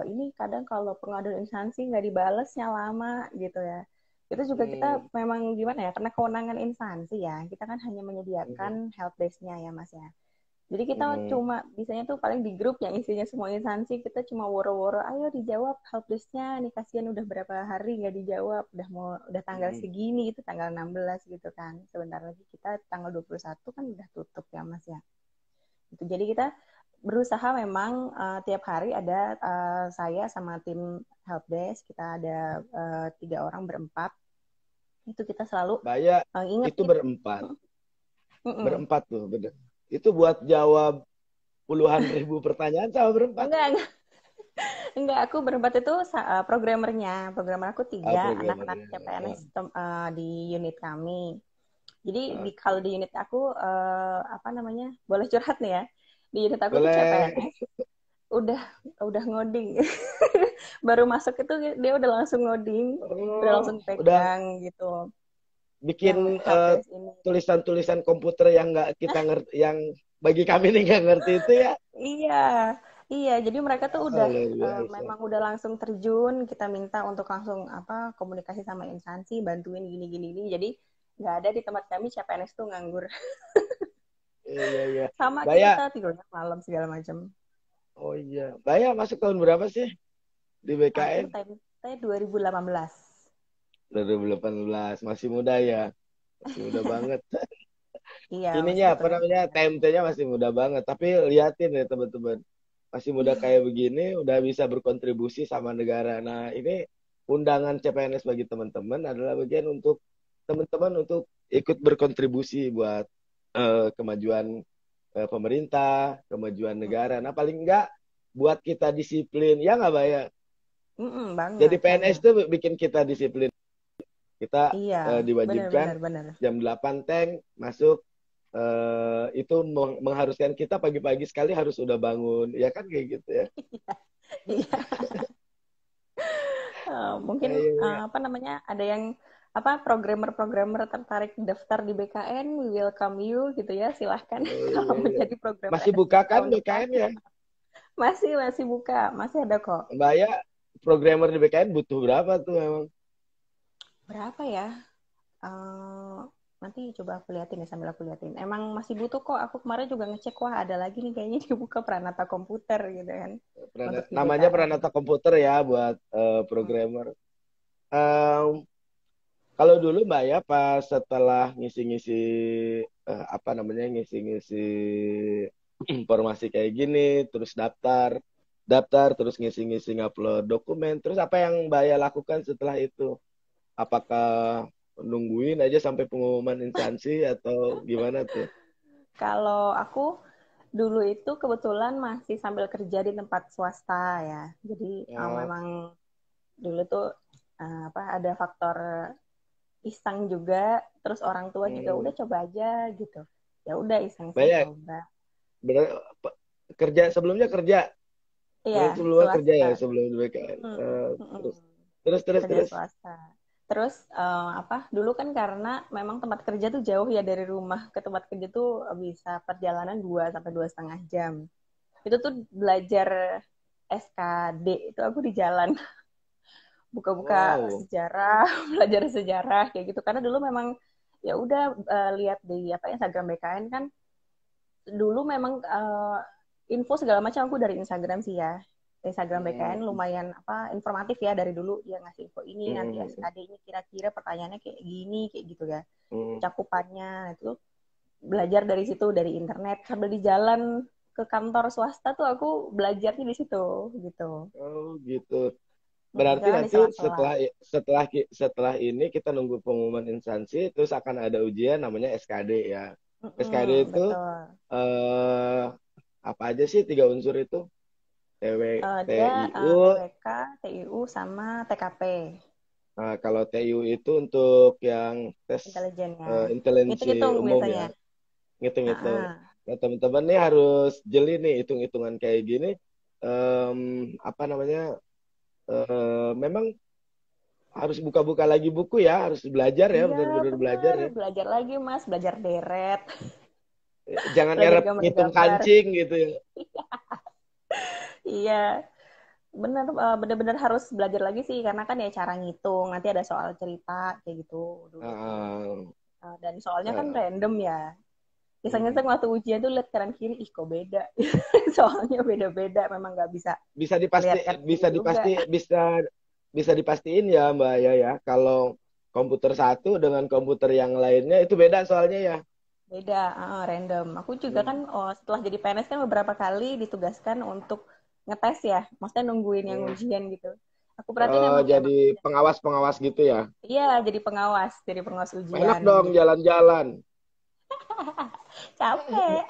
ini kadang kalau pengaduan instansi nggak dibalesnya lama gitu ya. Itu juga kita memang gimana ya, karena kewenangan instansi ya, kita kan hanya menyediakan help desk-nya ya Mas ya. Jadi kita cuma bisanya tuh paling di grup yang isinya semua instansi, kita cuma woro-woro, ayo dijawab helpdesk-nya, nih kasihan udah berapa hari nggak dijawab, udah tanggal segini gitu, tanggal 16 gitu kan. Sebentar lagi kita tanggal 21 kan udah tutup ya Mas ya. Gitu. Jadi kita berusaha memang tiap hari ada saya sama tim helpdesk, kita ada 3 orang berempat, itu kita selalu Mbak ingat itu gitu. berempat. Berempat tuh, bener. Itu buat jawab puluhan ribu pertanyaan sama berempat. Enggak, aku berempat itu programmernya. Programmer aku 3 anak-anak Programmernya. CPNS di unit kami. Jadi kalau di unit aku apa namanya? Boleh curhat nih ya. Di unit aku tuh Boleh. CPNS udah ngoding. Baru masuk itu dia udah langsung ngoding, udah langsung Udah pegang gitu. Yang bikin helpdesk ini. tulisan-tulisan komputer yang nggak kita ngerti, yang bagi kami nih nggak ngerti itu ya. Iya, iya. Jadi mereka tuh udah Luar biasa. memang udah langsung terjun. Kita minta untuk langsung komunikasi sama instansi, bantuin gini. Jadi nggak ada di tempat kami CPNS tuh nganggur. Iya, iya. Sama kayak Baya, kita tidurnya malam segala macam. oh iya. Baya masuk tahun berapa sih di Aku BKN? tempe 2018. 2018, masih muda ya. Masih muda banget. Iya, masih Ininya apa hitungnya namanya? muda. TMT-nya masih muda banget. Tapi liatin ya teman-teman. Masih muda kayak begini udah bisa berkontribusi sama negara. Nah, ini undangan CPNS bagi teman-teman adalah bagian untuk teman-teman untuk ikut berkontribusi buat kemajuan pemerintah, kemajuan negara. Nah, paling enggak buat kita disiplin. Ya nggak Mbak ya? Jadi Banget, PNS banget. itu bikin kita disiplin. Kita Iya, benar, diwajibkan benar, benar. jam 8 tank masuk, itu mengharuskan kita pagi-pagi sekali harus sudah bangun. Ya kan kayak gitu ya. Iya. Mungkin Iya, iya. apa namanya, ada yang programmer-programmer tertarik daftar di BKN, we welcome you gitu ya, silahkan Oh, kalau iya, iya. menjadi programmer Masih buka SDM kan tahun depan. BKN ya? Masih buka, masih ada kok. Mbak ya, programmer di BKN butuh berapa tuh emang? Berapa ya? Eh, Nanti coba aku liatin ya, sambil aku liatin. Emang masih butuh kok. Aku kemarin juga ngecek, wah ada lagi nih kayaknya dibuka Pranata Komputer gitu kan untuk di Namanya BKN. Pranata Komputer ya buat programmer. Em, Kalau dulu Mbak ya pas setelah ngisi-ngisi apa namanya ngisi-ngisi informasi kayak gini, terus daftar, terus ngisi-ngisi ngupload dokumen, terus apa yang Mbak ya lakukan setelah itu? Apakah nungguin aja sampai pengumuman instansi atau gimana tuh? Kalau aku dulu itu kebetulan masih sambil kerja di tempat swasta ya. Jadi Ya, memang dulu tuh ada faktor iseng juga, terus orang tua juga hmm, udah coba aja gitu. Ya udah iseng-iseng Mbak coba. bener, kerja sebelumnya kerja, Iya, berarti sebelumnya kerja swasta. ya sebelum di BKN. Mm, Terus mm. terus terus Kerja terus. swasta. Terus dulu kan karena memang tempat kerja tuh jauh ya dari rumah ke tempat kerja tuh bisa perjalanan 2 sampai 2,5 jam. Itu tuh belajar SKD itu aku di jalan buka-buka Wow. sejarah, belajar sejarah kayak gitu. Karena dulu memang ya udah lihat di Instagram BKN kan dulu memang info segala macam aku dari Instagram sih ya. Instagram BKN Hmm, lumayan informatif ya, dari dulu dia ngasih info ini, nanti hmm, SKD ini kira-kira pertanyaannya kayak gini kayak gitu ya, hmm. cakupannya itu belajar dari situ, dari internet sambil di jalan ke kantor swasta tuh aku belajarnya di situ gitu. Oh gitu. Berarti Jalan di nanti sela-sela. setelah ini kita nunggu pengumuman instansi, terus akan ada ujian namanya SKD ya. SKD itu Betul. eh, apa aja sih 3 unsur itu? TW, Dia TIU. TWK, TIU sama TKP. Nah, kalau TIU itu untuk yang tes Intelijennya. intelijensi Hitung-hitung umum ya, biasanya. ngitung-ngitung. Ah, Nah, teman-teman nih harus jeli nih hitung-hitungan kayak gini. Apa namanya? Memang harus buka-buka lagi buku ya, harus belajar ya, iya, benar-benar belajar bener. ya. Belajar lagi, Mas. Belajar deret. Jangan Belajar nyerap ngitung gambar-gambar. kancing gitu ya. Iya. bener-bener harus belajar lagi sih karena kan ya cara ngitung nanti ada soal cerita kayak gitu dulu tuh. Uh, Dan soalnya kan uh, random ya. Iseng-iseng mm. waktu ujian tuh lihat kanan kiri, ih kok beda. Soalnya beda-beda, memang nggak bisa Bisa dipasti lihat kanan kiri bisa juga. dipasti bisa bisa dipastiin ya Mbak ya kalau komputer satu dengan komputer yang lainnya itu beda soalnya ya. Beda, random. Aku juga kan Hmm. setelah jadi PNS kan beberapa kali ditugaskan untuk ngetes ya, maksudnya nungguin yang Hmm. ujian gitu. Aku perhatiin emang Jadi pengawas-pengawas gitu ya. iya jadi pengawas Enak ujian dong gitu. jalan-jalan. Capek.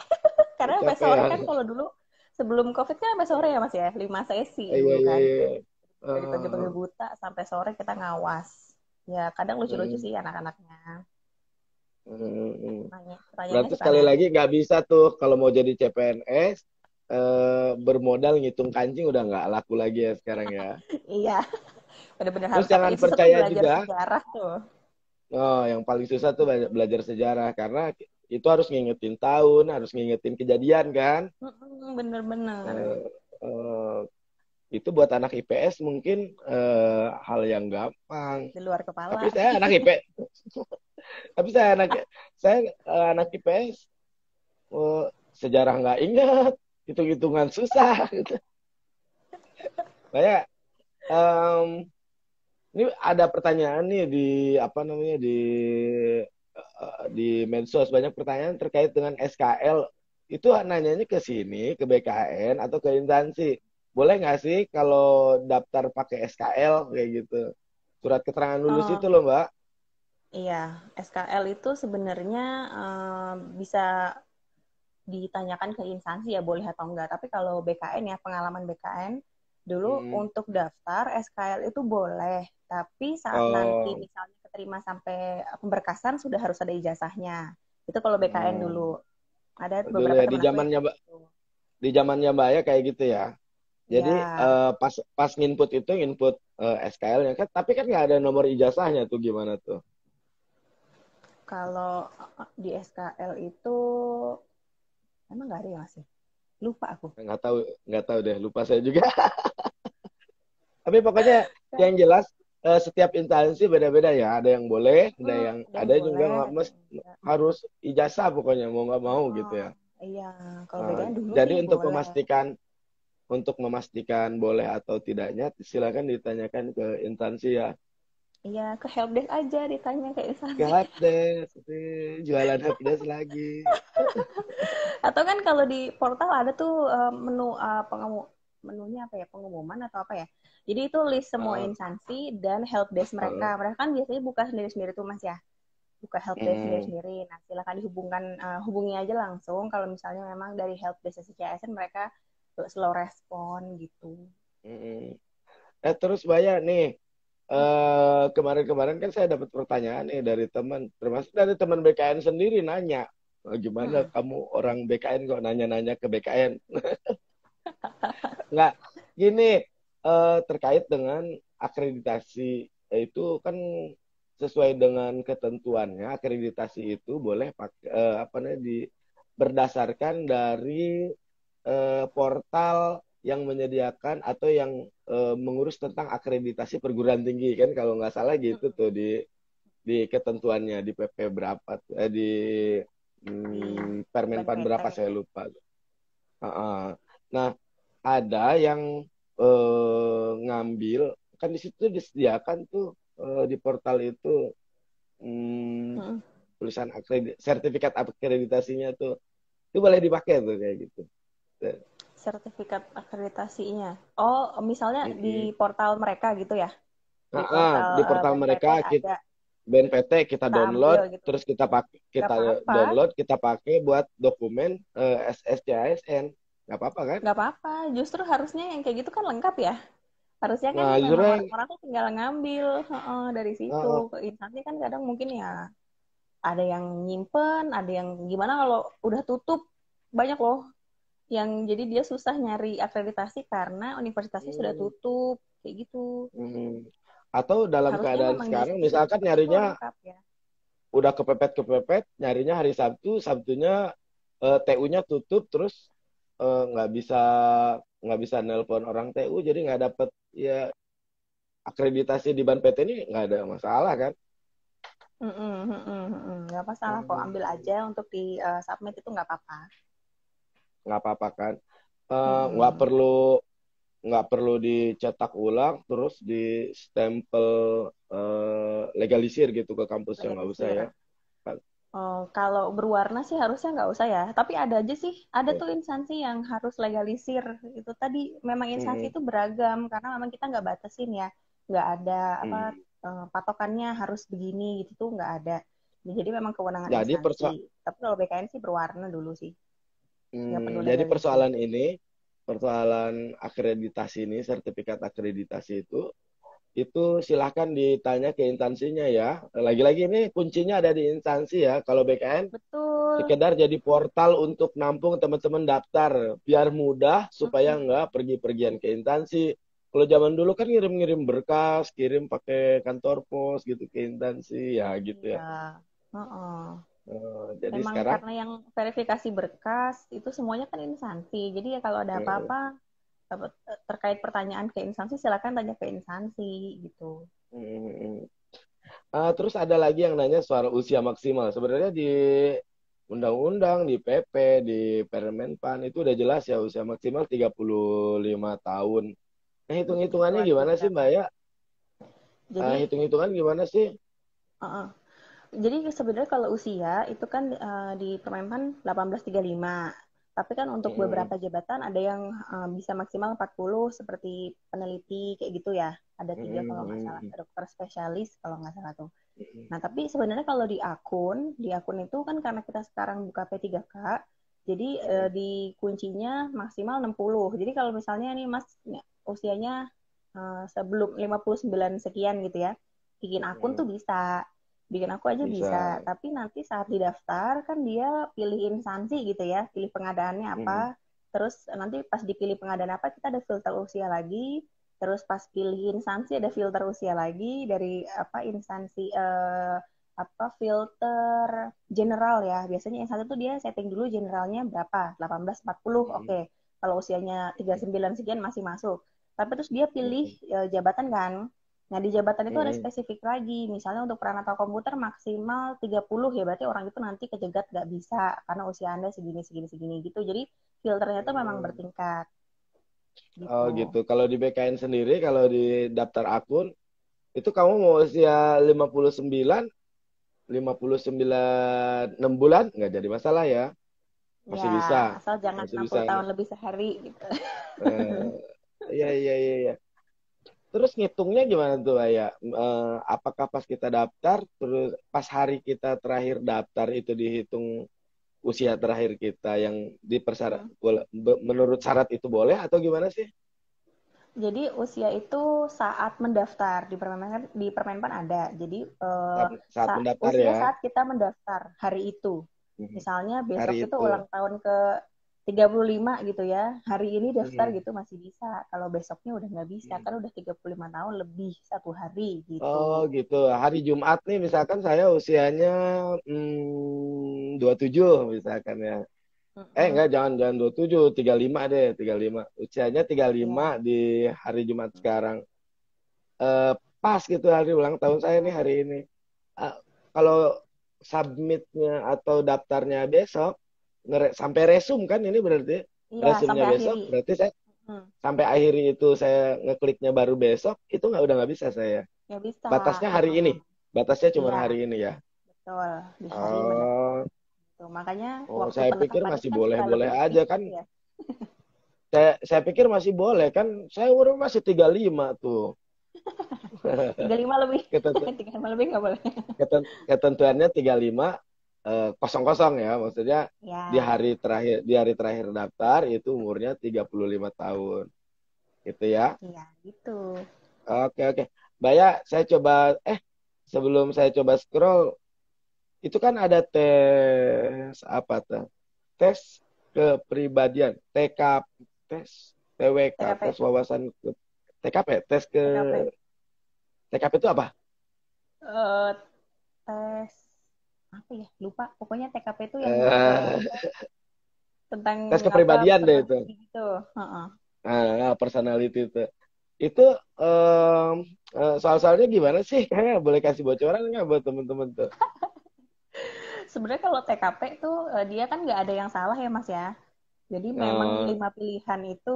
Karena sampai Capek sore ya. kan kalau dulu sebelum COVID kan sampai sore ya Mas ya, 5 sesi Iya, dulu iya, kan. iya. Dari Eh, pagi-pagi buta sampai sore kita ngawas. Ya kadang lucu-lucu hmm, sih anak-anaknya. hmm. Pertanyaannya Berarti suka sekali lagi nanya. nggak bisa tuh kalau mau jadi CPNS bermodal ngitung kancing udah nggak laku lagi ya sekarang ya. Iya, benar-benar Terus harus apa. jangan Itu susah tuh percaya belajar juga. sejarah tuh. Oh, yang paling susah tuh belajar sejarah karena itu harus ngingetin tahun, harus ngingetin kejadian kan. Bener-bener. Eh, eh, itu buat anak IPS mungkin hal yang gampang. Di luar Tapi kepala. saya anak IP, tapi saya anak IPS sejarah nggak ingat, hitung-hitungan susah. Gitu. Saya ini ada pertanyaan nih di apa namanya di medsos banyak pertanyaan terkait dengan SKL. Itu nanyanya ke sini, ke BKN atau ke instansi. Boleh nggak sih kalau daftar pakai SKL kayak gitu? Surat keterangan lulus itu Oh, loh, Mbak. iya. SKL itu sebenarnya bisa ditanyakan ke instansi ya boleh atau enggak. Tapi kalau BKN ya pengalaman BKN dulu Hmm. untuk daftar SKL itu boleh. Tapi saat nanti Oh, misalnya keterima sampai pemberkasan sudah harus ada ijazahnya. Itu kalau BKN hmm. dulu. Ada Dulu beberapa ya teman aku yang kayak gitu. di zamannya Mbak ya kayak gitu ya. Jadi Ya, pas pas nginput itu nginput SKL-nya kan, tapi kan nggak ada nomor ijazahnya tuh gimana tuh? kalau di SKL itu emang nggak ada ya masih. Lupa aku. Nggak tahu deh, lupa saya juga. Tapi pokoknya yang jelas setiap instansi beda-beda ya. Ada yang boleh, Ada yang ada juga boleh, nggak ada yang enggak. harus ijazah pokoknya mau nggak mau gitu Oh, ya. iya, kalau Eh, BKN dulu jadi sih boleh. untuk memastikan boleh atau tidaknya silakan ditanyakan ke instansi ya. Iya, ke helpdesk aja ditanya ke Ke instansi. helpdesk, jualan helpdesk lagi. Atau kan kalau di portal ada tuh menu menunya apa ya pengumuman atau apa ya. Jadi itu list semua Eh, instansi dan helpdesk eh, mereka. Mereka kan biasanya buka sendiri-sendiri tuh Mas ya. Buka helpdesk mm, sendiri-sendiri. Nah, silakan hubungi aja langsung kalau misalnya memang dari helpdesk SCSN mereka slow respon gitu. mm. Terus banyak nih kemarin-kemarin kan saya dapat pertanyaan nih dari teman, termasuk dari teman BKN sendiri nanya, gimana Hmm. kamu orang BKN kok nanya-nanya ke BKN? Nggak, gini terkait dengan akreditasi itu kan sesuai dengan ketentuannya akreditasi itu boleh pakai apa namanya berdasarkan dari portal yang menyediakan atau yang mengurus tentang akreditasi perguruan tinggi kan kalau nggak salah gitu tuh di ketentuannya di PP berapa tuh, di Di Permenpan BNPT. berapa saya lupa. Heeh. Nah, ada yang ngambil kan di situ disediakan tuh di portal itu hmm, Hmm. tulisan sertifikat akreditasinya tuh itu boleh dipakai tuh kayak gitu. Sertifikat akreditasinya. Oh, misalnya Mm-mm. di portal mereka gitu ya? Di Nah, portal di portal BNPT mereka ada, BNPT kita kita download, ambil gitu. terus kita pakai, Gak kita apa-apa, download, kita pakai buat dokumen SSCASN, nggak apa-apa kan? nggak apa-apa. Justru harusnya yang kayak gitu kan lengkap ya. Harusnya kan Nah, justru memang yang orang-orang tuh tinggal ngambil dari situ. uh, Ke instansi kan kadang mungkin ya ada yang nyimpen, ada yang gimana kalau udah tutup. Banyak loh yang jadi dia susah nyari akreditasi karena universitasnya sudah hmm, tutup. Kayak gitu. hmm. Atau dalam Harusnya keadaan memang di sekarang, situs misalkan itu nyarinya lengkap ya. udah kepepet, nyarinya hari Sabtu, Sabtunya TU-nya tutup, terus nggak bisa nggak bisa nelpon orang TU, jadi nggak dapet ya akreditasi di Ban PT ini nggak ada masalah kan? Nggak masalah kok, ambil Hmm, aja untuk di submit itu nggak apa-apa. nggak apa-apa kan? Nggak Mm-mm. perlu nggak perlu dicetak ulang terus di stempel legalisir gitu ke kampusnya, nggak usah Legalisir. ya kan? Oh, kalau berwarna sih harusnya nggak usah ya. Tapi ada aja sih, ada tuh instansi yang harus legalisir. Itu tadi memang instansi Hmm, itu beragam karena memang kita nggak batasin ya. Nggak ada apa hmm. patokannya harus begini gitu tuh nggak ada. Jadi memang kewenangan Jadi instansi. Tapi kalau BKN sih berwarna dulu sih, nggak perlu jadi legalisir. persoalan akreditasi ini, sertifikat akreditasi itu silahkan ditanya ke instansinya ya. Lagi-lagi ini kuncinya ada di instansi ya. Kalau BKN Betul. sekedar jadi portal untuk nampung teman-teman daftar biar mudah supaya Mm-mm. nggak pergi-pergian ke instansi. Kalau zaman dulu kan ngirim-ngirim berkas, kirim pakai kantor pos gitu ke instansi ya gitu Iya. ya. Heeh. Jadi Memang sekarang karena yang verifikasi berkas itu semuanya kan instansi. Jadi ya kalau ada eh, apa-apa terkait pertanyaan ke instansi silakan tanya ke instansi gitu. mm, terus ada lagi yang nanya soal usia maksimal. Sebenarnya di undang-undang, di PP, di Permenpan itu udah jelas ya usia maksimal 35 tahun. Nah, hitung-hitungannya Luar gimana sih biasa. Mbak ya? Jadi Hitung-hitungan gimana sih? uh-uh. Jadi sebenarnya kalau usia itu kan di Permenpan 1835. Tapi kan untuk Mm, beberapa jabatan ada yang bisa maksimal 40 seperti peneliti kayak gitu ya. Ada tiga kalau nggak salah, mm, dokter spesialis kalau nggak salah tuh. mm, Nah, tapi sebenarnya kalau di akun itu kan karena kita sekarang buka P3K, jadi mm, di kuncinya maksimal 60. Jadi kalau misalnya nih Mas usianya sebelum 59 sekian gitu ya, bikin akun mm. tuh bisa. Bikin aku aja bisa, Bisa. tapi nanti saat didaftar kan dia pilih instansi gitu ya, pilih pengadaannya Mm, apa. Terus nanti pas dipilih pengadaan apa kita ada filter usia lagi, terus pas pilih instansi ada filter usia lagi dari apa instansi apa filter general ya. Biasanya instansi itu dia setting dulu generalnya berapa? 18 40. mm, Oke. Kalau usianya 39 sekian masih masuk. Tapi terus dia pilih mm, jabatan kan. Nah, di jabatan itu ada mm, spesifik lagi. Misalnya untuk peranatal komputer maksimal 30 ya berarti orang itu nanti kejegat nggak bisa karena usia Anda segini segini segini gitu. Jadi filternya itu memang mm. bertingkat Oh gitu. gitu. Kalau di BKN sendiri, kalau di daftar akun, itu kamu mau usia 59, 6 bulan, nggak jadi masalah ya. Ya, Masih bisa. asal jangan Masih bisa. 60 tahun lebih sehari gitu. Eh, iya, iya, iya, iya. Terus ngitungnya gimana tuh Ayah? Apakah pas kita daftar, terus pas hari kita terakhir daftar itu dihitung usia terakhir kita yang dipersyarat, menurut syarat itu boleh atau gimana sih? Jadi usia itu saat mendaftar di Permenpan ada. Jadi Saat mendaftar usia ya. saat kita mendaftar hari itu. Mhm. Misalnya Hari besok itu itu. ulang tahun ke 35 gitu ya. Hari ini daftar Mhm. gitu masih bisa. Kalau besoknya udah nggak bisa Mhm. kan udah 35 tahun lebih satu hari Oh gitu. gitu. Hari Jumat nih misalkan saya usianya 27 misalkan ya. Mm-mm. Enggak, jangan jangan 27, 35 deh, 35. Usianya 35 Ya. di hari Jumat sekarang. Eh, Pas gitu hari ulang tahun saya nih hari ini. Eh, Kalau submitnya atau daftarnya besok, sampai resum kan ini berarti Iya, resumnya sampai besok, akhiri. berarti saya Hmm. sampai akhiri itu saya ngekliknya baru besok, itu udah nggak bisa saya. Ya bisa. Batasnya hari ini, Heeh. batasnya cuma Iya, hari ini ya. betul. Di hari mendaftar. Oh, Tuh, makanya oh, waktu saya pikir penetapannya masih kan suka boleh-boleh lebih-lebih aja kan. gitu ya. Saya pikir masih boleh kan. Saya umur masih 35 tuh. 35 lebih. Ketentu- 35 lebih nggak boleh. Ketentuannya 35 kosong kosong ya. Maksudnya Ya, di hari terakhir daftar itu umurnya 35 tahun. Gitu ya. iya gitu. Oke, oke. Baya, saya coba sebelum saya coba scroll, itu kan ada tes apa tuh? Tes kepribadian, tes TWK, tes TKP, wawasan TKP, tes ke TKP. TKP itu apa? Eh, tes apa ya? Lupa. Pokoknya TKP itu yang Eh, tentang tes apa kepribadian deh itu. personality gitu. Heeh. Personality itu em, soal-soalnya gimana sih? Boleh kasih bocoran nggak buat temen-temen tuh? Sebenarnya kalau TKP tuh dia kan nggak ada yang salah ya Mas ya. Jadi memang Eh, 5 pilihan itu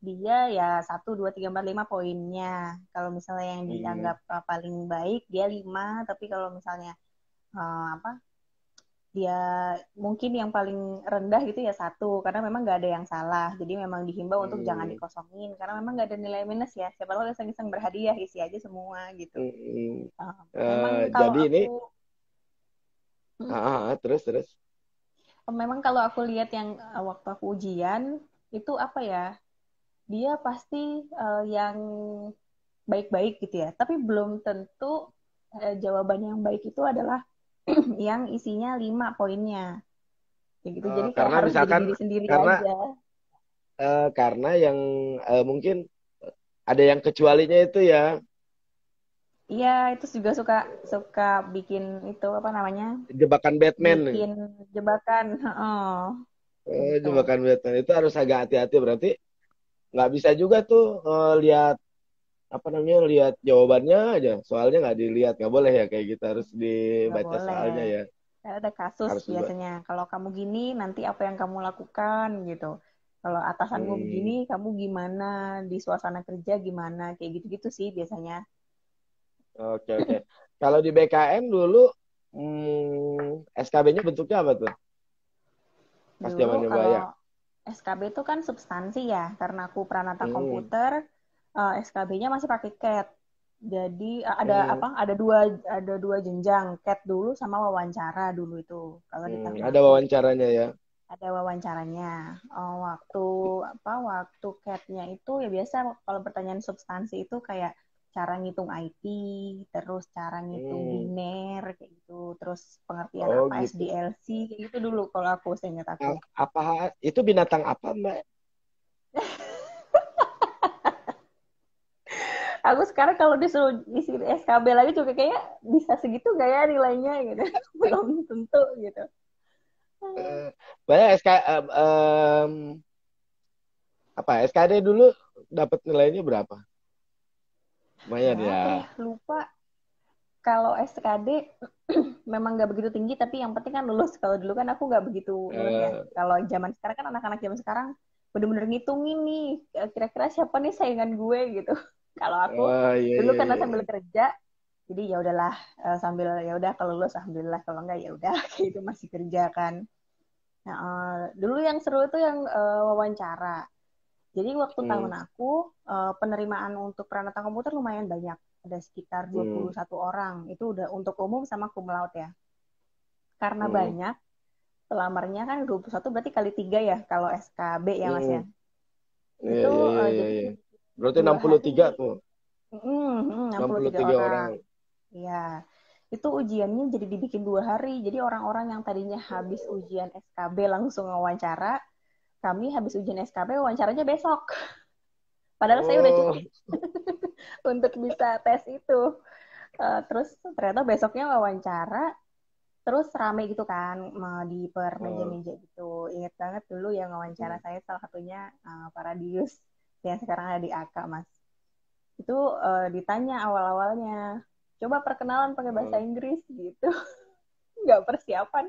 dia ya 1, 2, 3, 4, 5 poinnya. Kalau misalnya yang hmm, dianggap paling baik dia 5, tapi kalau misalnya apa dia mungkin yang paling rendah gitu ya 1, karena memang nggak ada yang salah. Jadi memang dihimbau untuk jangan hmm, dikosongin, karena memang nggak ada nilai minus ya. Siapa tahu iseng-iseng berhadiah, isi aja semua gitu. hmm. Memang kalau Jadi ini aku terus terus. memang kalau aku lihat yang waktu aku ujian itu apa ya, dia pasti yang baik-baik gitu ya, tapi belum tentu jawaban yang baik itu adalah yang isinya 5 poinnya kayak gitu. Jadi kayak Karena harus jadi misalkan diri sendiri karena aja. karena yang mungkin ada yang kecualinya itu ya Iya, itu juga suka suka bikin itu apa namanya, jebakan Batman nih. bikin jebakan. Heeh, gitu. Jebakan Batman itu harus agak hati-hati berarti nggak bisa juga tuh lihat apa namanya lihat jawabannya aja soalnya nggak dilihat nggak boleh ya kayak gitu harus Nggak dibaca boleh. soalnya ya Ada kasus harus dibaca. biasanya. Kalau kamu gini, nanti apa yang kamu lakukan gitu. Kalau atasanmu begini, Hmm, kamu gimana di suasana kerja gimana, kayak gitu-gitu sih biasanya. oke oke. Kalau di BKM dulu SKB-nya bentuknya apa tuh pas Dulu zamannya Mbak kalau ya? SKB itu kan substansi ya, karena aku Pranata Hmm, Komputer, SKB-nya masih pakai CAT. Jadi ada hmm, apa? Ada dua jenjang, CAT dulu sama wawancara dulu itu. Kalau di tahun ada aku wawancaranya ya. ada wawancaranya. Waktu CAT-nya itu ya biasa kalau pertanyaan substansi itu kayak cara ngitung IP, terus cara ngitung Hmm, biner kayak gitu, terus pengertian oh apa gitu. SDLC kayak gitu dulu kalau aku seingat aku. Apa itu binatang apa Mbak? Aku sekarang kalau disuruh isi SKB lagi juga kayak bisa segitu gak ya nilainya gitu. Belum tentu gitu. Eh, Banyak apa SKD dulu dapat nilainya berapa? Lumayan Berapa ya? ya. Lupa. Kalau SKD memang nggak begitu tinggi, tapi yang penting kan lulus. Kalau dulu kan aku nggak begitu lulus ya. Eh, Kalau zaman sekarang kan anak-anak zaman sekarang bener-bener ngitungin nih, kira-kira siapa nih saingan gue gitu. Kalau aku oh iya dulu iya karena iya. sambil kerja, jadi ya udahlah, sambil ya udah kalau lulus alhamdulillah, kalau enggak ya udah kayak itu masih kerja kan. Nah, dulu yang seru itu yang wawancara. Jadi waktu tahun Hmm, aku penerimaan untuk Pranata Komputer lumayan banyak. Ada sekitar dua hmm, puluh satu orang. Itu udah untuk umum sama cum laude ya. Karena hmm, banyak, pelamarnya kan 21 berarti kali 3 ya kalau SKB ya Mas ya. hmm. Iya Itu iya iya iya. jadi Iya. Berarti dua 63 hari, tuh. 63 63 orang. orang. Ya, itu ujiannya jadi dibikin 2 hari. Jadi orang-orang yang tadinya habis ujian SKB langsung wawancara, kami habis ujian SKB wawancaranya besok. Padahal saya udah Oh, cuti untuk bisa tes itu. Terus ternyata besoknya wawancara, terus rame gitu kan di per oh, meja-meja gitu. Ingat banget dulu yang wawancara saya salah satunya Paradius yang sekarang ada di AK Mas. Itu ditanya awal-awalnya, coba perkenalan pakai bahasa oh. Inggris gitu. Nggak persiapan.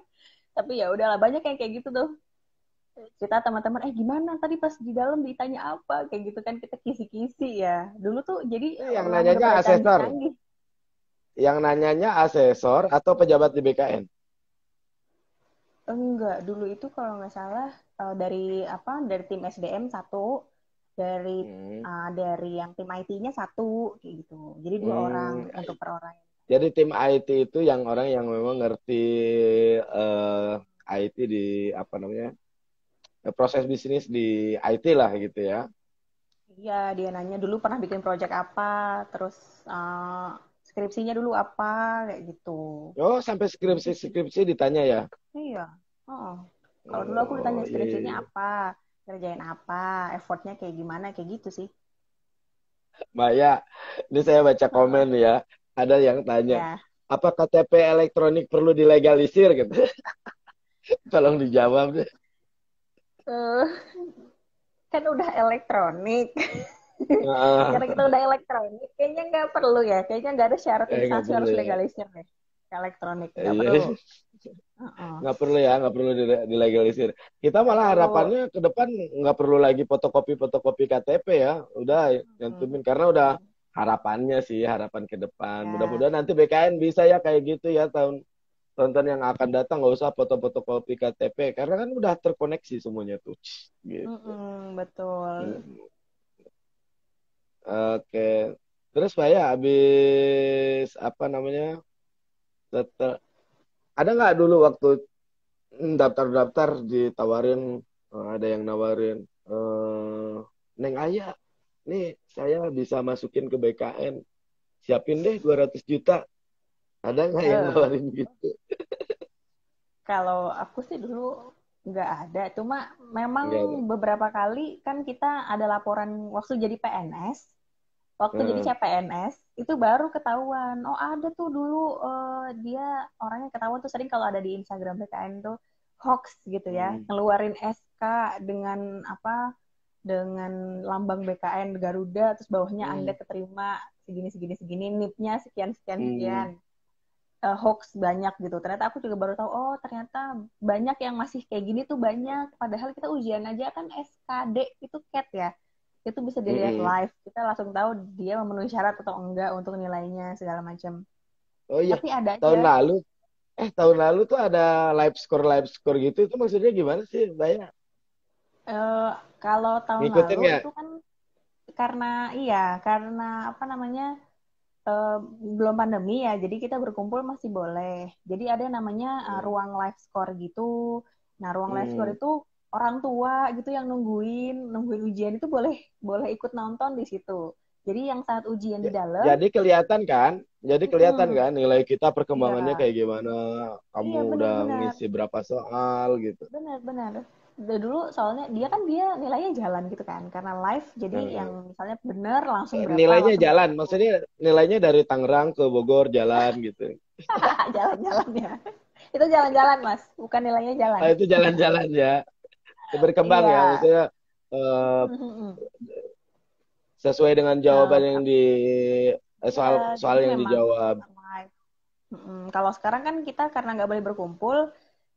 Tapi ya udahlah, banyak yang kayak gitu tuh. Kita teman-teman, gimana tadi pas di dalam ditanya apa? Kayak gitu kan kita kisi-kisi ya. Dulu tuh jadi Itu yang memang udah nanyanya pada asesor. canggih-canggih. Yang nanyanya asesor atau pejabat di BKN? Enggak, dulu itu kalau nggak salah dari apa? Dari tim SDM satu, dari Hmm. dari yang tim IT-nya satu, kayak gitu. Jadi 2 orang Hmm. untuk per orang. Jadi tim IT itu yang orang yang memang ngerti IT di apa namanya proses bisnis di IT lah gitu ya. Iya, dia nanya dulu pernah bikin project apa, terus skripsinya dulu apa, kayak gitu. Oh sampai Gitu skripsi sih. skripsi ditanya ya. Iya. Oh. Kalau dulu aku ditanya Oh iya, iya, skripsinya iya. apa, kerjain apa, effortnya kayak gimana, kayak gitu sih. Mbak ya, ini saya baca komen ya. Ada yang tanya, Ya, apa KTP elektronik perlu dilegalisir gitu? Tolong dijawab deh. eh kan udah elektronik. Karena kita Ah, udah elektronik, kayaknya nggak perlu ya. Kayaknya nggak ada syarat nggak instansi perlu harus ya. legalisir deh. Elektronik nggak Iya, perlu. Uh-uh. nggak perlu ya, nggak perlu dilegalisir. Kita Nggak malah perlu. harapannya ke depan nggak perlu lagi fotokopi KTP ya, udah Hmm. nyantumin karena udah harapannya sih, harapan ke depan. Ya. Mudah-mudahan nanti BKN bisa ya kayak gitu ya tahun yang akan datang nggak usah fotokopi KTP karena kan udah terkoneksi semuanya tuh, gitu. Mm-mm, betul. Hmm. Oke, terus Pak ya habis apa namanya? Ada nggak dulu waktu daftar-daftar ditawarin ada yang nawarin Neng Aya nih saya bisa masukin ke BKN siapin deh 200 juta ada nggak yang Eh, nawarin gitu Kalau aku sih dulu nggak ada. Cuma memang nggak ada. beberapa kali kan kita ada laporan waktu jadi PNS. Waktu jadi Heeh. CPNS itu baru ketahuan. Oh ada tuh dulu dia orangnya ketahuan tuh sering kalau ada di Instagram BKN tuh hoax gitu ya, Hmm. ngeluarin SK dengan apa dengan lambang BKN Garuda terus bawahnya Anda Hmm. keterima segini segini segini NIP-nya sekian sekian sekian. Hmm. Hoax banyak gitu. Ternyata aku juga baru tahu oh ternyata banyak yang masih kayak gini tuh banyak. Padahal kita ujian aja kan SKD itu CAT ya itu bisa dilihat Hmm. live kita langsung tahu dia memenuhi syarat atau enggak untuk nilainya segala macam Oh iya tapi ada tahun aja lalu tahun lalu tuh ada live score gitu itu maksudnya gimana sih Mbak ya eh, kalau tahun ngikutin lalu nggak itu kan karena iya karena apa namanya eh, belum pandemi ya jadi kita berkumpul masih boleh jadi ada yang namanya Hmm. ruang live score gitu nah ruang live score Hmm. itu orang tua gitu yang nungguin nungguin ujian itu boleh boleh ikut nonton di situ jadi yang saat ujian di dalam Jadi kelihatan kan? Jadi kelihatan mm-mm, kan nilai kita iya perkembangannya kayak gimana? Kamu iya udah benar-benar ngisi berapa soal gitu. benar-benar dari dulu soalnya dia nilainya jalan gitu kan karena live jadi yang Nah, misalnya bener langsung berapa nilainya langsung jalan, berapa maksudnya nilainya dari Tangerang ke Bogor jalan gitu. jalan-jalan ya itu jalan-jalan mas bukan nilainya jalan Ah, itu jalan-jalan ya. Berkembang ya, iya maksudnya eh, sesuai dengan jawaban yang di iya soal jadi soal yang memang dijawab. live. Kalau sekarang kan kita karena nggak boleh berkumpul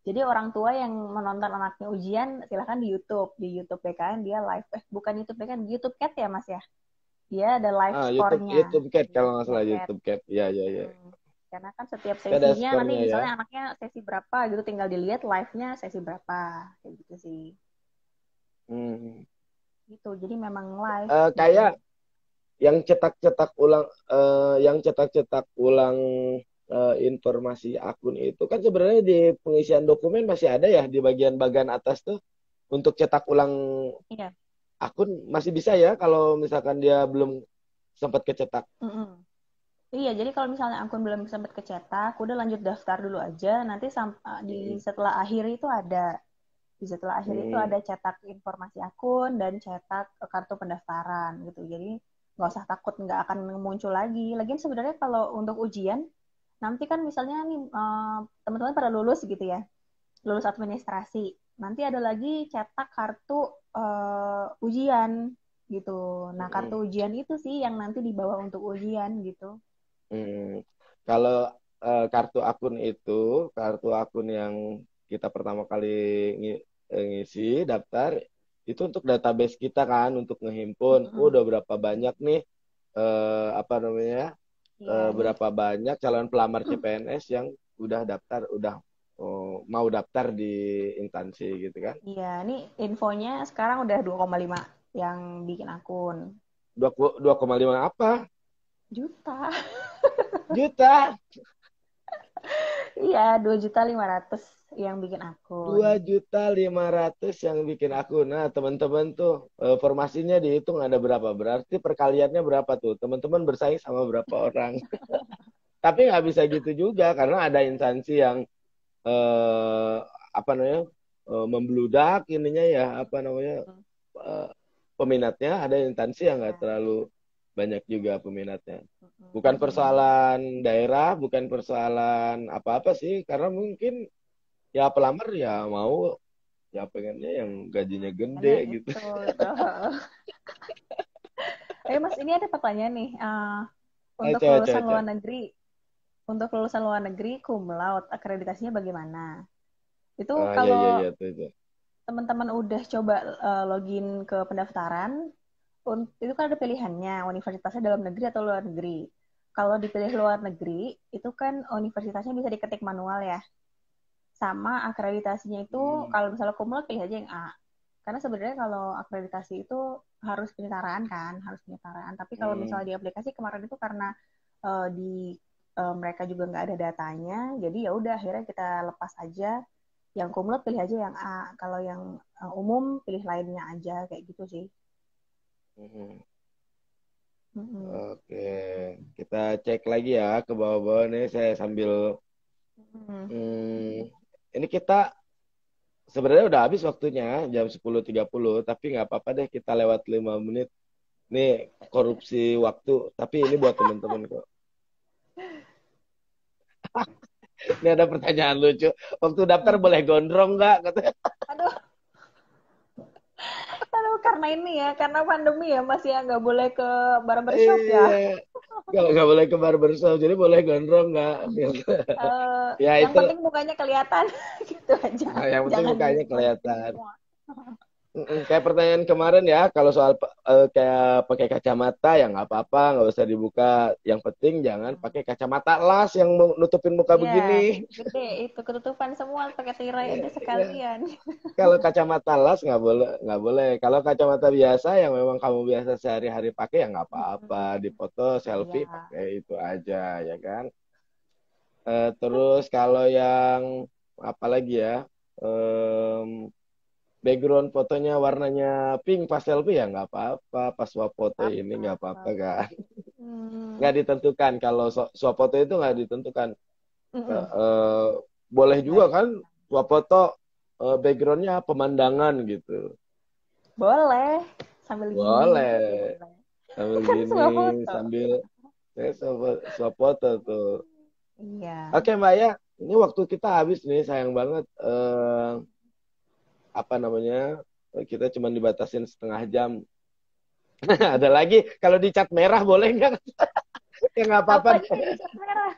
jadi orang tua yang menonton anaknya ujian silahkan di YouTube PKN dia live bukan YouTube PKN di YouTube Cat ya mas ya dia ada live Ah, skornya YouTube Cat di kalau nggak YouTube salah Cat. YouTube Cat. Ya, ya, ya. Hmm. Karena kan setiap Kan ada sesinya nanti skornya ya. misalnya anaknya sesi berapa gitu tinggal dilihat live-nya sesi berapa kayak gitu sih. Hmm. Gitu. Jadi memang live gitu. Kayak yang cetak-cetak ulang informasi akun itu kan sebenarnya di pengisian dokumen masih ada ya di bagian-bagian atas tuh untuk cetak ulang Iya. akun masih bisa ya kalau misalkan dia belum sempat kecetak. Mm-mm. Iya, jadi kalau misalnya akun belum sempat kecetak, udah lanjut daftar dulu aja. Nanti di Hmm. setelah akhir itu ada di setelah akhir itu Hmm. ada cetak informasi akun dan cetak kartu pendaftaran gitu. Jadi nggak usah takut nggak akan muncul lagi. Lagian sebenarnya kalau untuk ujian nanti kan misalnya nih teman-teman pada lulus gitu ya, lulus administrasi. Nanti ada lagi cetak kartu ujian gitu. Nah, kartu Hmm. ujian itu sih yang nanti dibawa untuk ujian gitu. Hmm. Kalau kartu akun yang kita pertama kali ngisi daftar itu untuk database kita kan untuk ngehimpun udah Mm-mm. berapa banyak nih apa namanya Iya, nih. berapa banyak calon pelamar CPNS yang udah daftar udah mau daftar di instansi gitu kan Iya, nih infonya sekarang udah 2,5 yang bikin akun. 2,5 apa Juta. juta Iya, 2.500.000 yang bikin akun. 2.500.000 yang bikin akun. Nah, teman-teman tuh formasinya dihitung ada berapa? Berarti perkaliannya berapa tuh? Teman-teman bersaing sama berapa orang? Tapi nggak bisa gitu juga karena ada instansi yang eh, apa namanya membludak ininya ya apa namanya eh, peminatnya. Ada instansi yang nggak Iya. terlalu banyak juga peminatnya. Bukan Mm-mm. persoalan daerah, bukan persoalan apa-apa sih, karena mungkin ya pelamar ya mau ya pengennya yang gajinya gede Makanya gitu. itu gitu. Mas, ini ada pertanyaan nih. Untuk Coba, coba, lulusan luar coba. negeri, cum laude, akreditasinya bagaimana? Itu Ya, ya, kalau ya, tuh, itu. teman-teman udah coba login ke pendaftaran, itu kan ada pilihannya, universitasnya dalam negeri atau luar negeri. Kalau dipilih luar negeri, itu kan universitasnya bisa diketik manual ya. Sama akreditasinya itu, Hmm. kalau misalnya cum laude pilih aja yang A. Karena sebenarnya kalau akreditasi itu harus penyetaraan kan, harus penyetaraan. Tapi kalau Hmm. misalnya di aplikasi kemarin itu karena di mereka juga nggak ada datanya, jadi ya udah akhirnya kita lepas aja. Yang cum laude pilih aja yang A. Kalau yang umum pilih lainnya aja kayak gitu sih. Hmm. Mm-mm. Oke, kita cek lagi ya ke bawah-bawah nih. Saya sambil Mm-mm. ini kita sebenarnya udah habis waktunya jam 10.30, tapi nggak apa-apa deh kita lewat 5 menit. Nih korupsi waktu, tapi ini buat temen-temen kok. Ini ada pertanyaan lucu. Waktu daftar Mm. boleh gondrong nggak? Katanya. Aduh, aduh, karena ini ya, karena pandemi ya Mas ya, nggak boleh ke barbershop ya. Iya, nggak boleh ke barbershop, jadi boleh gondrong nggak? Ya Yang itu, penting mukanya kelihatan gitu aja, nah, yang penting jangan mukanya nutupin kelihatan. semua. Kayak pertanyaan kemarin ya, kalau soal kayak pakai kacamata ya nggak apa-apa, nggak usah dibuka. Yang penting jangan pakai kacamata las yang nutupin muka Iya, begini. gede itu ketutupan semua pakai tirai aja Ya, sekalian. kalau kacamata las nggak boleh, nggak boleh. Kalau kacamata biasa yang memang kamu biasa sehari-hari pakai ya nggak apa-apa. Dipoto, selfie Iya. pakai itu aja ya kan. Terus kalau yang apa lagi ya? Em, Background fotonya warnanya pink pas selfie ya nggak apa-apa. Pas swap foto ini nggak apa-apa Apa-apa. kan. Hmm. Nggak ditentukan. Kalau swap foto itu nggak ditentukan. Eh, Mm-mm. eh, Boleh Nggak juga ada. kan swap foto backgroundnya pemandangan gitu. Boleh sambil gini gitu Boleh. boleh. Sambil Kan gini, semua foto. sambil saya swap foto tuh. Iya. Oke Mbak ya, ini waktu kita habis nih, sayang banget. Apa namanya? Kita cuma dibatasin setengah jam. Ada lagi, kalau dicat merah boleh nggak? Ya nggak apa-apa Apanya yang deh. dicat merah?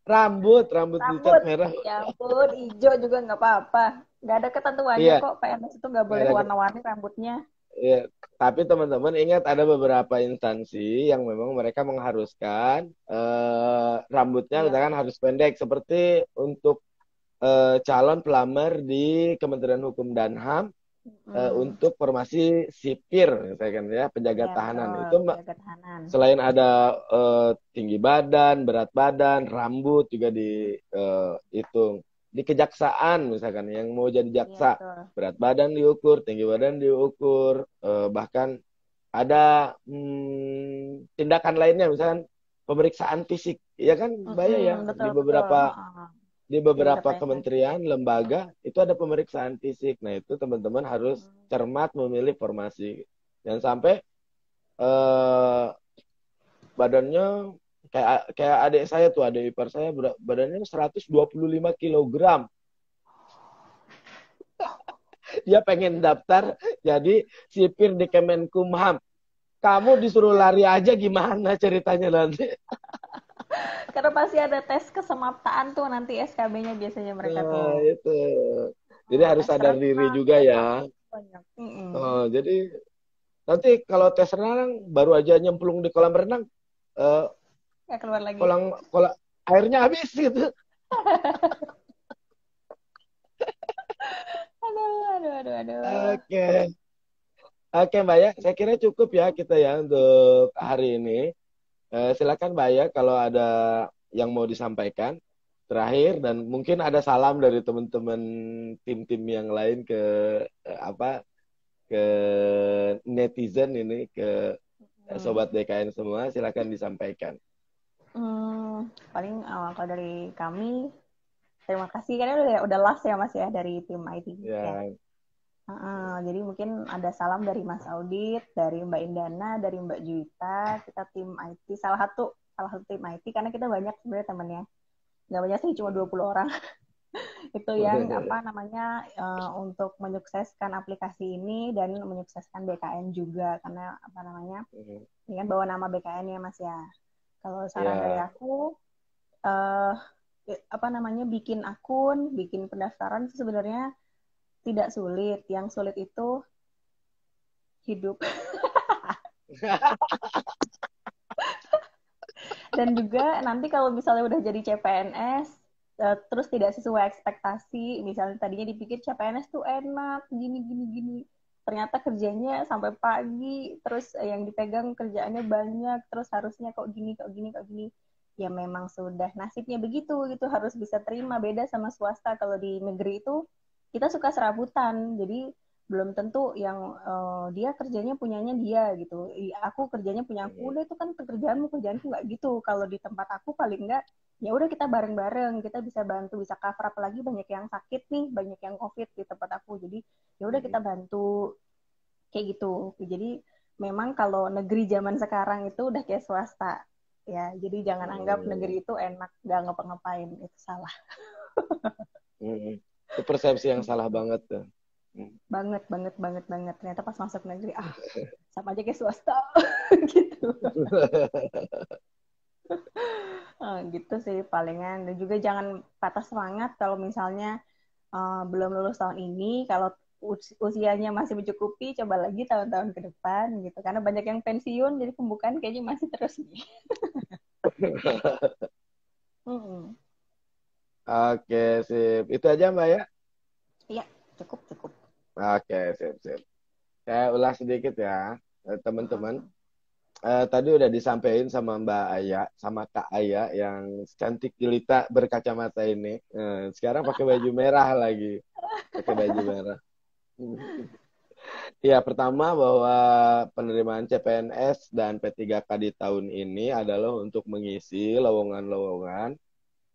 Rambut dicat Rambut. merah. Ya ampun, hijau juga nggak apa-apa. Nggak ada ketentuannya Iya, kok. PNS itu nggak nggak boleh ada. warna-warni rambutnya. Iya. Tapi teman-teman ingat ada beberapa instansi yang memang mereka mengharuskan rambutnya Iya. misalkan harus pendek seperti untuk calon pelamar di Kementerian Hukum dan HAM Hmm. untuk formasi sipir, misalkan ya penjaga Iya tahanan betul. itu Penjaga tahanan. selain ada tinggi badan, berat badan, rambut juga dihitung. Di kejaksaan misalkan yang mau jadi Iya jaksa, betul. berat badan diukur, tinggi badan diukur, bahkan ada tindakan lainnya misalkan pemeriksaan fisik, ya kan Mbak ya Betul betul. Heeh. di Di beberapa beberapa instansi. kementerian, lembaga itu ada pemeriksaan fisik. Nah, itu teman-teman harus Hmm. cermat memilih formasi. Jangan sampai eh, badannya kayak kayak adik saya tuh, adik ipar saya badannya 125 kilogram. Dia pengen daftar jadi sipir di Kemenkumham. Kamu disuruh lari aja gimana ceritanya nanti? Karena pasti ada tes kesemaptaan tuh nanti SKB-nya biasanya mereka Nah, tuh. itu. Jadi harus Tes sadar diri renang juga ya. apa banyak. Jadi nanti kalau tes renang baru aja nyemplung di kolam renang, eh, Ya keluar lagi. kolam, kolam airnya habis gitu. Aduh. Oke, oke Mbak ya, saya kira cukup ya kita ya untuk hari ini. Silakan Mbak ya kalau ada yang mau disampaikan terakhir dan mungkin ada salam dari teman-teman tim-tim yang lain ke apa ke netizen ini ke Hmm. sobat DKN semua, silakan disampaikan. Paling kalau dari kami terima kasih karena udah last ya Mas ya dari tim IT ya. Ya, Jadi mungkin ada salam dari Mas Audit, dari Mbak Indana, dari Mbak Juwita, kita tim IT, salah satu tim IT karena kita banyak sebenarnya temannya. Nggak banyak sih, cuma 20 orang. Itu yang apa namanya untuk menyukseskan aplikasi ini dan menyukseskan BKN juga karena apa namanya ini kan bawa nama BKN ya Mas ya. Kalau saran dari Ya. aku eh, apa namanya bikin akun, bikin pendaftaran itu sebenarnya tidak sulit. Yang sulit itu hidup. Dan juga nanti kalau misalnya udah jadi CPNS terus tidak sesuai ekspektasi, misalnya tadinya dipikir CPNS tuh enak, gini gini gini. Ternyata kerjanya sampai pagi, terus yang dipegang kerjaannya banyak, terus harusnya kok gini, kok gini, kok gini. Ya memang sudah nasibnya begitu, gitu harus bisa terima. Beda sama swasta, kalau di negeri itu kita suka serabutan. Jadi belum tentu yang dia kerjanya punyanya dia gitu. Aku kerjanya punya aku, udah itu kan pekerjaanmu, kerjaanku nggak gitu. Kalau di tempat aku paling nggak ya udah kita bareng-bareng, kita bisa bantu, bisa cover, apalagi banyak yang sakit nih, banyak yang COVID di tempat aku. Jadi ya udah kita bantu kayak gitu. Jadi memang kalau negeri zaman sekarang itu udah kayak swasta ya. Jadi jangan anggap negeri itu enak nggak ngapa-ngapain, itu salah. Itu persepsi yang salah banget tuh. Banget banget banget banget, ternyata pas masuk negeri sama aja kayak swasta gitu. Gitu sih palingan. Dan juga jangan patah semangat kalau misalnya belum lulus tahun ini. Kalau usianya masih mencukupi, coba lagi tahun-tahun ke depan gitu, karena banyak yang pensiun, jadi pembukaan kayaknya masih terus nih. Oke, sip. Itu aja Mbak ya? Iya, cukup cukup. Oke, sip, sip. Saya ulas sedikit ya, teman-teman. Tadi udah disampaikan sama Mbak Aya, sama Kak Aya yang cantik jelita berkacamata ini. Sekarang pakai baju merah lagi. Pakai baju merah. Ya, pertama bahwa penerimaan CPNS dan P3K di tahun ini adalah untuk mengisi lowongan-lowongan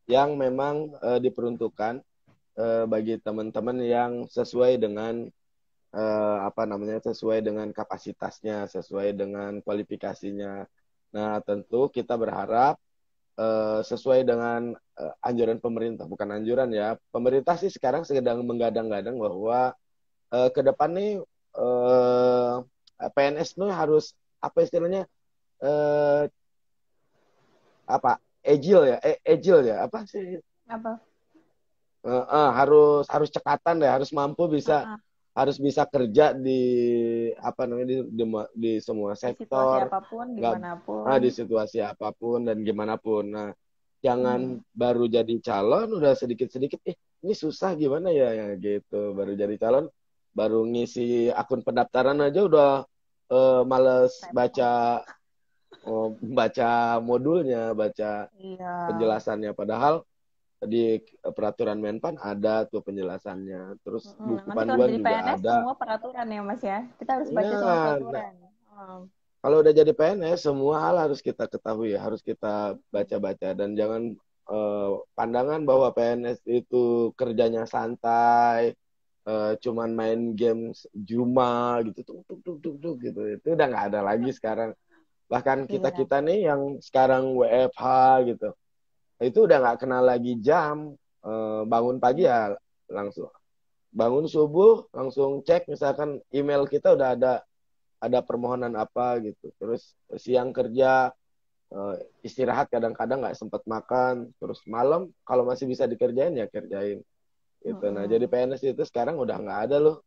yang memang diperuntukkan bagi teman-teman yang sesuai dengan apa namanya, sesuai dengan kapasitasnya, sesuai dengan kualifikasinya. Nah, tentu kita berharap sesuai dengan anjuran pemerintah, bukan anjuran ya. Pemerintah sih sekarang sedang menggadang-gadang bahwa ke depan nih PNS nih harus apa istilahnya, eh, apa agile ya, agile ya, apa sih? Apa? Harus harus cekatan deh, harus mampu bisa, Uh-uh. harus bisa kerja di apa namanya di semua Di situasi sektor, apapun, nggak dimanapun. di situasi apapun dan gimana pun. Nah, jangan Hmm. baru jadi calon udah sedikit-sedikit, ini susah gimana ya, ya gitu. Baru jadi calon, baru ngisi akun pendaftaran aja udah males Repot. baca, baca modulnya, baca Iya. penjelasannya. Padahal di peraturan Menpan ada tuh penjelasannya. Terus buku Nanti kalau panduan jadi juga PNS ada. semua peraturan ya Mas ya. Kita harus baca semua Nah, peraturan. kalau udah jadi PNS, semua hal harus kita ketahui, harus kita baca-baca. Dan jangan pandangan bahwa PNS itu kerjanya santai, cuman main games Juma gitu, tuk, gitu. Itu udah nggak ada lagi sekarang. Bahkan Iya. kita-kita nih yang sekarang WFH gitu, itu udah nggak kenal lagi jam. Bangun pagi ya langsung bangun subuh langsung cek misalkan email kita udah ada permohonan apa gitu. Terus siang kerja, istirahat kadang-kadang nggak sempat makan. Terus malam kalau masih bisa dikerjain ya kerjain gitu. Nah, jadi PNS itu sekarang udah nggak ada loh,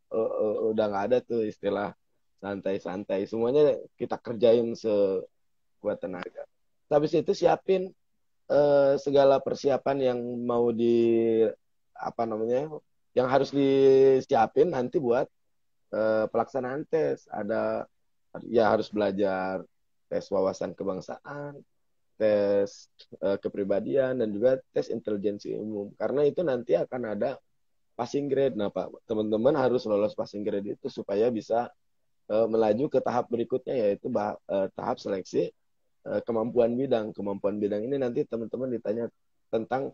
udah nggak ada tuh istilah santai-santai. Semuanya kita kerjain sekuat tenaga. Habis itu siapin segala persiapan yang mau apa namanya, yang harus disiapin nanti buat pelaksanaan tes. Ada ya harus belajar tes wawasan kebangsaan, tes kepribadian, dan juga tes intelijensi umum. Karena itu nanti akan ada passing grade. Nah, Pak, teman-teman harus lolos passing grade itu supaya bisa melaju ke tahap berikutnya, yaitu tahap seleksi kemampuan bidang. Kemampuan bidang ini nanti teman-teman ditanya tentang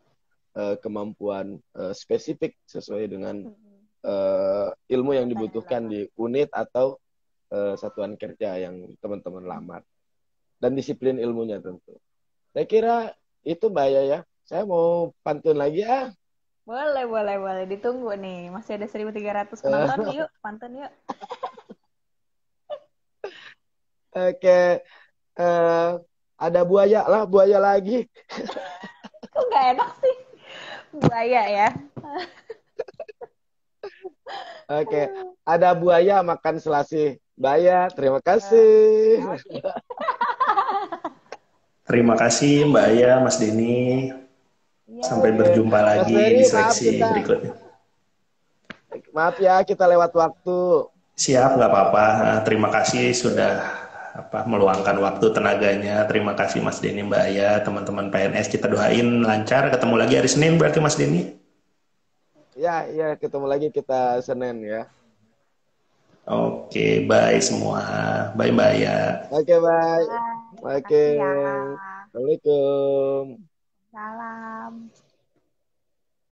kemampuan spesifik sesuai dengan ilmu yang Jurusan yang dibutuhkan dilamar. di unit atau satuan kerja yang teman-teman lamar, dan disiplin ilmunya tentu. Saya kira itu Mbak ya. Saya mau pantun lagi ya. Boleh, boleh, boleh. Ditunggu nih. Masih ada 1.300 penonton. Yuk, pantun yuk. Oke, eh, ada buaya lah, buaya lagi. Kok nggak enak sih? Buaya ya. Oke, Aduh. ada buaya makan selasih. Baya, terima kasih. Eh, Oke. Terima kasih Mbak Aya, Mas Denny. Iya. Sampai Oke, berjumpa Mas lagi Ferry, di maaf seleksi kita, berikutnya. maaf ya kita lewat waktu. Siap, nggak apa-apa. Terima kasih sudah meluangkan waktu tenaganya. Terima kasih Mas Denny, Mbak Aya, teman-teman PNS. Kita doain lancar. Ketemu lagi hari Senin berarti Mas Denny. Ya, ya ketemu lagi kita Senin ya. Oke, bye semua. Bye Mbak Aya. Oke, bye. Bye. Oke, Makasih ya. Assalamualaikum. Salam.